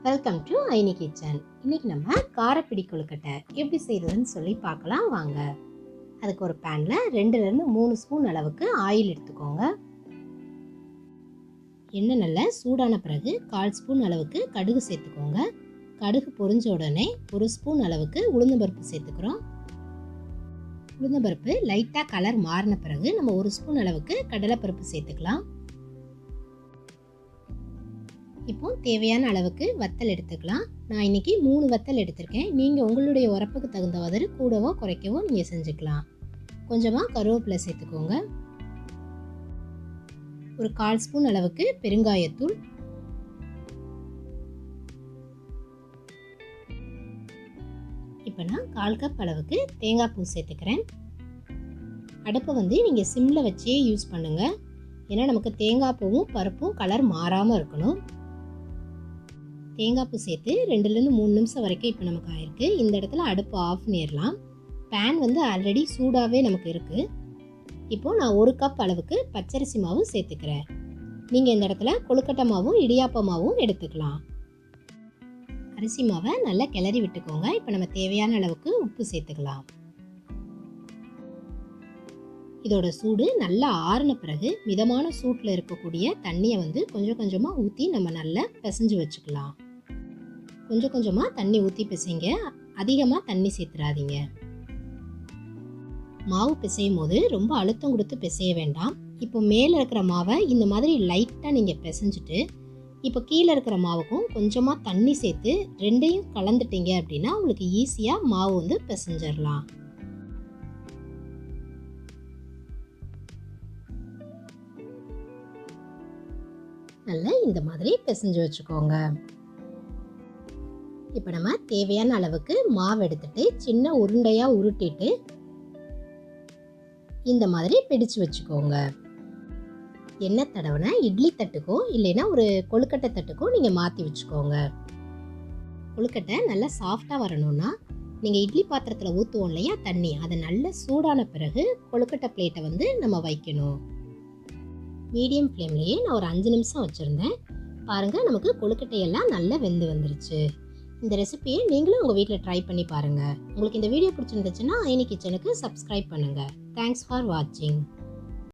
Welcome to ஐனி kitchen. இன்னைக்கு நம்ம காரப்பிடி கொழுக்கட்டை எப்படி செய்யறதுன்னு சொல்லி பார்க்கலாம் வாங்க. அதுக்கு ஒரு பேன்ல 2லேருந்து 3 ஸ்பூன் அளவுக்கு ஆயில் எடுத்துக்கோங்க. எண்ணெய் நல்லா சூடான பிறகு 1/4 ஸ்பூன் அளவுக்கு கடுகு சேர்த்துக்கோங்க. கடுகு பொரிஞ்ச உடனே 1 ஸ்பூன் அளவுக்கு உளுந்தம்பருப்பு சேர்த்துக்கிறோம். உளுந்தம்பருப்பு லைட்டாக கலர் மாறின பிறகு நம்ம 1 ஸ்பூன் அளவுக்கு கடலைப்பருப்பு சேர்த்துக்கலாம். இப்போ தேவையான அளவுக்கு வத்தல் எடுத்துக்கலாம். நான் இன்னைக்கு 3 வத்தல் எடுத்திருக்கேன். நீங்கள் உங்களுடைய உரப்புக்கு தகுந்தவாறு கூடவோ குறைக்கவோ நீங்கள் செஞ்சுக்கலாம். கொஞ்சமாக கருவேப்பிலை சேர்த்துக்கோங்க. ஒரு 1/4 ஸ்பூன் அளவுக்கு பெருங்காயத்தூள், இப்போ நான் 1/4 கப் அளவுக்கு தேங்காய் பூ சேர்த்துக்கிறேன். அடுப்பை நீங்கள் சிம்மில் வச்சே யூஸ் பண்ணுங்கள். ஏன்னா நமக்கு தேங்காய் பூவும் பருப்பும் கலர் மாறாமல் இருக்கணும். தேங்காய் பூ சேர்த்து 2லேருந்து 3 நிமிஷம் வரைக்கும் இப்போ நமக்கு ஆயிருக்கு. இந்த இடத்துல அடுப்பு ஆஃப் பண்ணிடலாம். பேன் ஆல்ரெடி சூடாகவே நமக்கு இருக்குது. இப்போது நான் 1 கப் அளவுக்கு பச்சரிசி மாவு சேர்த்துக்கிறேன். நீங்கள் இந்த இடத்துல கொழுக்கட்டை மாவும் இடியாப்ப மாவும் எடுத்துக்கலாம். அரிசி மாவை நல்லா கிளறி விட்டுக்கோங்க. இப்போ நம்ம தேவையான அளவுக்கு உப்பு சேர்த்துக்கலாம். இதோட சூடு நல்லா ஆறின பிறகு மிதமான சூட்டில் இருக்கக்கூடிய தண்ணியை கொஞ்சம் கொஞ்சமாக ஊற்றி நம்ம நல்லா பிசைஞ்சு வச்சுக்கலாம். கொஞ்சம் கொஞ்சமாக தண்ணி ஊற்றி பிசைங்க, அதிகமாக தண்ணி சேர்த்துறாதீங்க. மாவு பிசையும் போது ரொம்ப அழுத்தம் கொடுத்து பிசைய வேண்டாம். இப்போ மேலே இருக்கிற மாவை இந்த மாதிரி லைட்டாக நீங்கள் பிசைஞ்சிட்டு இப்போ கீழே இருக்கிற மாவுக்கும் கொஞ்சமாக தண்ணி சேர்த்து ரெண்டையும் கலந்துட்டீங்க அப்படின்னா உங்களுக்கு ஈஸியாக மாவு பிசைஞ்சிடலாம். நல்லா இந்த மாதிரி பிசைஞ்சு வச்சுக்கோங்க. இப்போ நம்ம தேவையான அளவுக்கு மாவு எடுத்துட்டு சின்ன உருண்டையாக உருட்டிட்டு இந்த மாதிரி பிடிச்சு வச்சுக்கோங்க. எண்ணெய் தடவின இட்லி தட்டுக்கோ இல்லைன்னா ஒரு கொழுக்கட்டை தட்டுக்கோ நீங்கள் மாற்றி வச்சுக்கோங்க. கொழுக்கட்டை நல்லா சாஃப்டாக வரணும்னா நீங்கள் இட்லி பாத்திரத்தில் ஊற்றுவோம் இல்லையா தண்ணி, அதை நல்லா சூடான பிறகு கொழுக்கட்டை பிளேட்டை நம்ம வைக்கணும். மீடியம் ஃப்ளேம்லேயே நான் ஒரு 5 நிமிஷம் வச்சுருந்தேன். பாருங்கள், நமக்கு கொழுக்கட்டையெல்லாம் நல்லா வெந்து வந்துருச்சு. இந்த ரெசிபியை நீங்களும் உங்கள் வீட்டில் ட்ரை பண்ணி பாருங்கள். உங்களுக்கு இந்த வீடியோ பிடிச்சிருந்துச்சுன்னா ஐனி கிச்சனுக்கு சப்ஸ்கிரைப் பண்ணுங்கள். தேங்க்ஸ் ஃபார் வாட்சிங்.